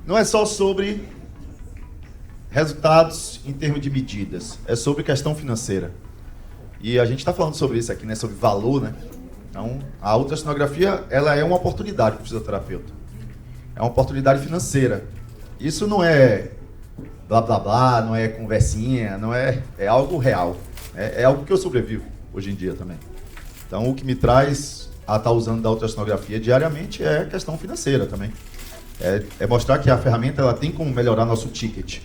não é só sobre resultados em termos de medidas, é sobre questão financeira. E a gente está falando sobre isso aqui, né? Sobre valor, né? Então, a ultrassonografia, ela é uma oportunidade para o fisioterapeuta. É uma oportunidade financeira. Isso não é blá blá blá, não é conversinha, não é, é algo real. É algo que eu sobrevivo hoje em dia também. Então, o que me traz a estar usando da ultrassonografia diariamente é questão financeira também. É mostrar que a ferramenta ela tem como melhorar nosso ticket.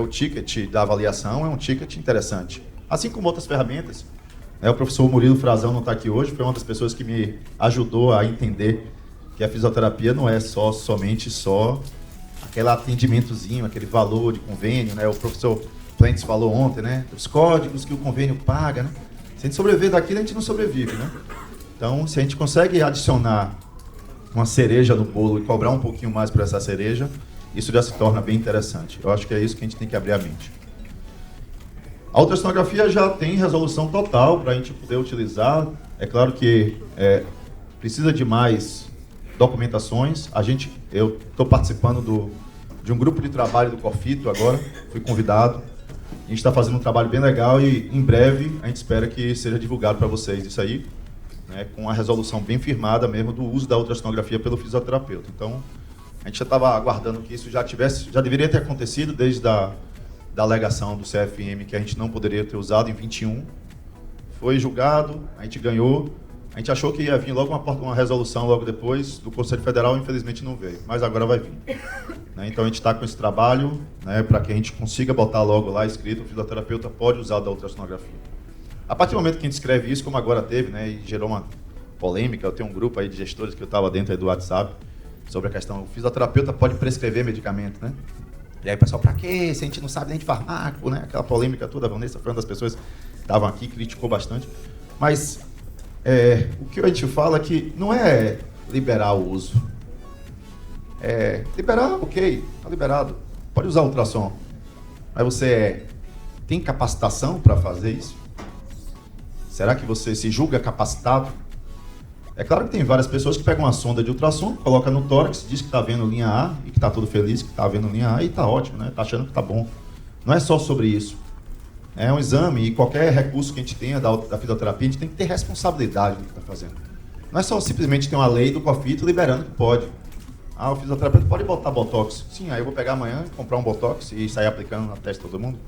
O ticket da avaliação é um ticket interessante. Assim como outras ferramentas. O professor Murilo Frazão não está aqui hoje, foi uma das pessoas que me ajudou a entender que a fisioterapia não é somente aquele atendimentozinho, aquele valor de convênio, né? O professor Plentes falou ontem, né? Os códigos que o convênio paga, né? Se a gente sobreviver daquilo, a gente não sobrevive, né? Então, se a gente consegue adicionar uma cereja no bolo e cobrar um pouquinho mais por essa cereja, isso já se torna bem interessante. Eu acho que é isso que a gente tem que abrir a mente. A ultrassonografia já tem resolução total para a gente poder utilizar. É claro que precisa de mais documentações. Eu estou participando de um grupo de trabalho do Corfito agora, fui convidado. A gente está fazendo um trabalho bem legal e em breve a gente espera que seja divulgado para vocês isso aí, né, com a resolução bem firmada mesmo do uso da ultrassonografia pelo fisioterapeuta. Então, a gente já estava aguardando que isso já deveria ter acontecido desde a alegação do CFM que a gente não poderia ter usado em 21. Foi julgado, a gente ganhou. A gente achou que ia vir logo uma resolução logo depois do Conselho Federal, infelizmente não veio, mas agora vai vir. Então a gente está com esse trabalho, né, para que a gente consiga botar logo lá escrito: o fisioterapeuta pode usar da ultrassonografia. A partir do momento que a gente escreve isso, como agora teve, né, e gerou uma polêmica, eu tenho um grupo aí de gestores que eu estava dentro aí do WhatsApp, sobre a questão: o fisioterapeuta pode prescrever medicamento, né? E aí o pessoal, pra quê? Se a gente não sabe nem de farmáco, né? Aquela polêmica toda, a Vanessa foi uma das pessoas que estavam aqui, criticou bastante. Mas o que a gente fala é que não é liberar o uso. Liberar, ok, tá liberado. Pode usar ultrassom. Mas você tem capacitação para fazer isso? Será que você se julga capacitado? É claro que tem várias pessoas que pegam uma sonda de ultrassom, coloca no tórax, diz que está vendo linha A e que está tudo feliz, que está vendo linha A e está ótimo, né? Está achando que está bom. Não é só sobre isso. É um exame e qualquer recurso que a gente tenha da fisioterapia, a gente tem que ter responsabilidade do que está fazendo. Não é só simplesmente ter uma lei do COFITO liberando que pode. O fisioterapeuta pode botar botox. Sim, aí eu vou pegar amanhã, comprar um botox e sair aplicando na testa de todo mundo.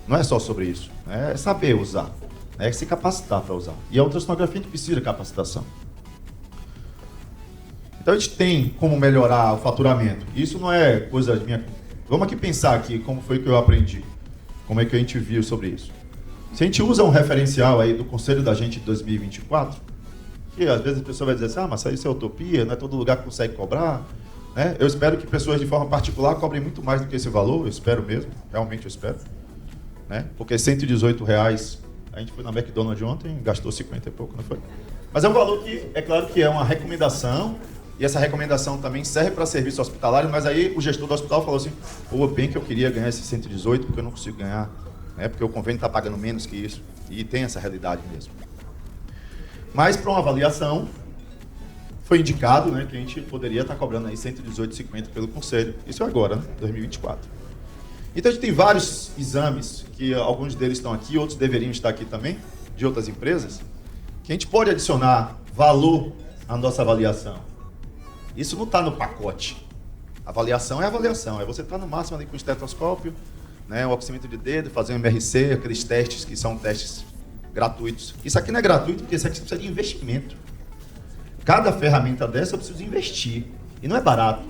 Não é só sobre isso. É saber usar. É se capacitar para usar. E a ultrassonografia a gente precisa de capacitação. Então a gente tem como melhorar o faturamento. Isso não é coisa minha. Vamos aqui pensar aqui como foi que eu aprendi. Como é que a gente viu sobre isso. Se a gente usa um referencial aí do Conselho da Gente de 2024, que às vezes a pessoa vai dizer assim: mas isso é utopia, não é todo lugar que consegue cobrar. Né? Eu espero que pessoas de forma particular cobrem muito mais do que esse valor, eu espero mesmo, realmente eu espero. Né? Porque R$118, a gente foi na McDonald's ontem, gastou 50 e pouco, não foi? Mas é um valor que, é claro que é uma recomendação, e essa recomendação também serve para serviço hospitalário, mas aí o gestor do hospital falou assim: bem que eu queria ganhar esse 118, porque eu não consigo ganhar, né? Porque o convênio está pagando menos que isso, e tem essa realidade mesmo. Mas para uma avaliação, foi indicado, né, que a gente poderia estar cobrando aí R$118,50 pelo Conselho. Isso é agora, né, 2024. Então a gente tem vários exames, que alguns deles estão aqui, outros deveriam estar aqui também, de outras empresas, que a gente pode adicionar valor à nossa avaliação. Isso não está no pacote. Avaliação é avaliação. É você estar no máximo ali com o estetoscópio, né, o oxímetro de dedo, fazer um MRC, aqueles testes que são testes gratuitos. Isso aqui não é gratuito, porque isso aqui precisa de investimento. Cada ferramenta dessa eu preciso investir. E não é barato.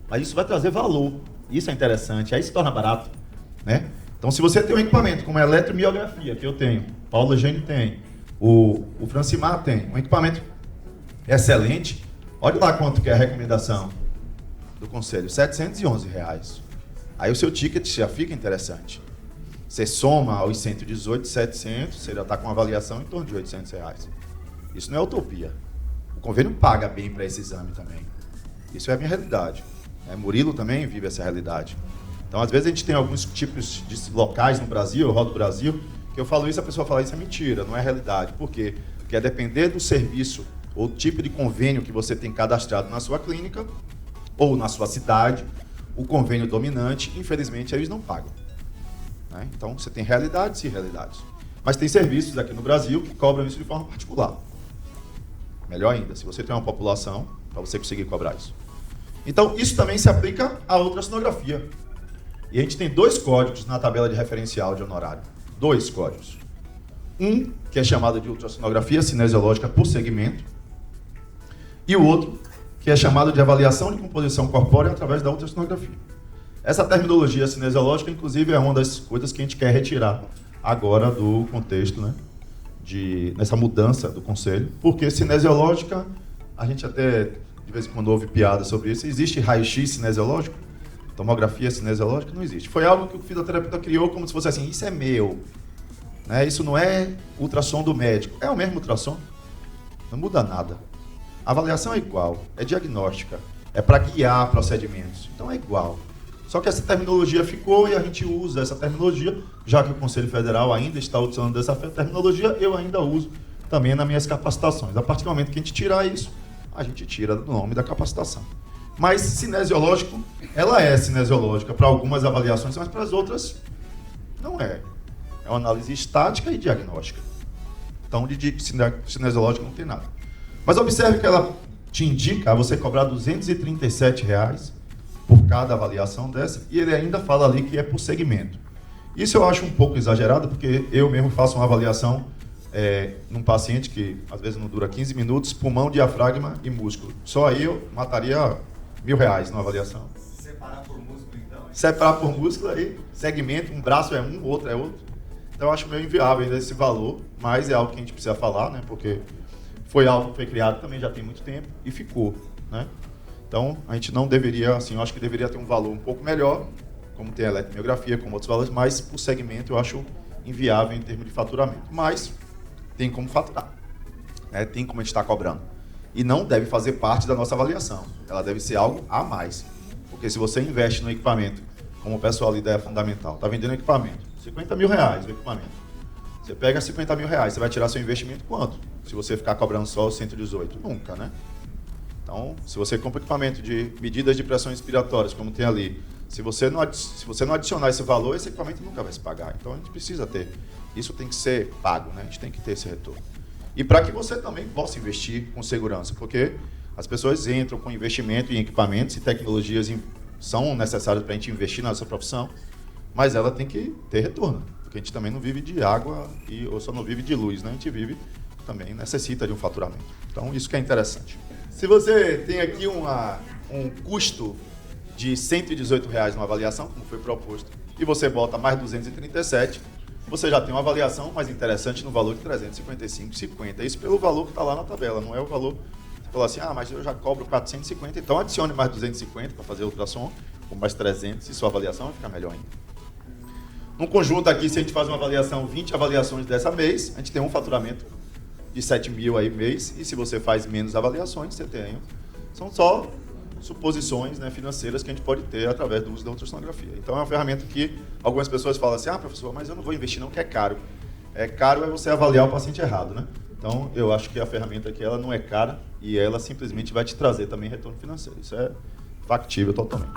Mas isso vai trazer valor. Isso é interessante. Aí se torna barato. Né? Então, se você tem um equipamento como a eletromiografia, que eu tenho, Paulo Eugênio tem, o Francimar tem, um equipamento excelente, olha lá quanto que é a recomendação do Conselho, R$711. Aí o seu ticket já fica interessante. Você soma aos 118, 700, você já está com uma avaliação em torno de R$800. Isso não é utopia. O convênio paga bem para esse exame também. Isso é a minha realidade. Murilo também vive essa realidade. Então, às vezes, a gente tem alguns tipos de locais no Brasil, eu rodo o Brasil, que eu falo isso, a pessoa fala: isso é mentira, não é realidade. Por quê? Porque a depender do serviço ou tipo de convênio que você tem cadastrado na sua clínica, ou na sua cidade, o convênio dominante, infelizmente, eles não pagam. Né? Então, você tem realidades e realidades. Mas tem serviços aqui no Brasil que cobram isso de forma particular. Melhor ainda, se você tem uma população, para você conseguir cobrar isso. Então, isso também se aplica à ultrassonografia. E a gente tem 2 códigos na tabela de referencial de honorário. 2 códigos. Um, que é chamado de ultrassonografia cinesiológica por segmento, e o outro, que é chamado de avaliação de composição corpórea através da ultrassonografia. Essa terminologia cinesiológica, inclusive, é uma das coisas que a gente quer retirar agora do contexto, né, nessa mudança do conselho, porque cinesiológica, a gente até, de vez em quando, ouve piada sobre isso. Existe raio-x cinesiológico? Tomografia cinesiológica? Não existe. Foi algo que o fisioterapeuta criou como se fosse assim, isso é meu. Né? Isso não é ultrassom do médico. É o mesmo ultrassom. Não muda nada. A avaliação é igual, é diagnóstica, é para guiar procedimentos. Então é igual. Só que essa terminologia ficou e a gente usa essa terminologia, já que o Conselho Federal ainda está utilizando essa terminologia, eu ainda uso também nas minhas capacitações. A partir do momento que a gente tirar isso, a gente tira do nome da capacitação. Mas cinesiológico, ela é cinesiológica para algumas avaliações, mas para as outras não é. É uma análise estática e diagnóstica. Então, de cinesiológico não tem nada. Mas observe que ela te indica a você cobrar R$ 237 por cada avaliação dessa, e ele ainda fala ali que é por segmento. Isso eu acho um pouco exagerado, porque eu mesmo faço uma avaliação num paciente que às vezes não dura 15 minutos, pulmão, diafragma e músculo. Só aí eu mataria R$ 1.000 numa avaliação. Separar por músculo, então? Separar por músculo aí, segmento, um braço é um, o outro é outro. Então eu acho meio inviável ainda esse valor, mas é algo que a gente precisa falar, né? Porque foi algo que foi criado também já tem muito tempo e ficou, né? Então a gente não deveria, assim, eu acho que deveria ter um valor um pouco melhor, como tem a eletromiografia, como outros valores, mas por segmento eu acho inviável em termos de faturamento. Mas tem como faturar, né? Tem como a gente estar cobrando. E não deve fazer parte da nossa avaliação. Ela deve ser algo a mais. Porque se você investe no equipamento, como o pessoal ali da Fundamental, está vendendo equipamento, R$ 50 mil o equipamento. Você pega R$ 50 mil, você vai tirar seu investimento quanto? Se você ficar cobrando só o 118? Nunca, né? Então, se você compra equipamento de medidas de pressão inspiratórias, como tem ali, se você não adicionar esse valor, esse equipamento nunca vai se pagar. Então, a gente precisa ter. Isso tem que ser pago, né? A gente tem que ter esse retorno. E para que você também possa investir com segurança, porque as pessoas entram com investimento em equipamentos e tecnologias são necessárias para a gente investir na nossa profissão, mas ela tem que ter retorno, porque a gente também não vive de água ou só não vive de luz, né? A gente vive também, necessita de um faturamento. Então, isso que é interessante. Se você tem aqui um custo de R$ 118 numa avaliação, como foi proposto, e você bota mais 237, você já tem uma avaliação mais interessante no valor de R$ 355,50. Isso pelo valor que está lá na tabela, não é o valor. Você falou assim, mas eu já cobro 450, então adicione mais 250 para fazer ultrassom, com mais 300, e sua avaliação vai ficar melhor ainda. Num conjunto aqui, se a gente faz uma avaliação, 20 avaliações dessa mês, a gente tem um faturamento de 7 mil aí mês, e se você faz menos avaliações, você tem. São só suposições, né, financeiras que a gente pode ter através do uso da ultrassonografia. Então é uma ferramenta que algumas pessoas falam assim, professor, mas eu não vou investir não, que é caro. Caro é você avaliar o paciente errado, né? Então eu acho que a ferramenta aqui ela não é cara e ela simplesmente vai te trazer também retorno financeiro. Isso é factível totalmente.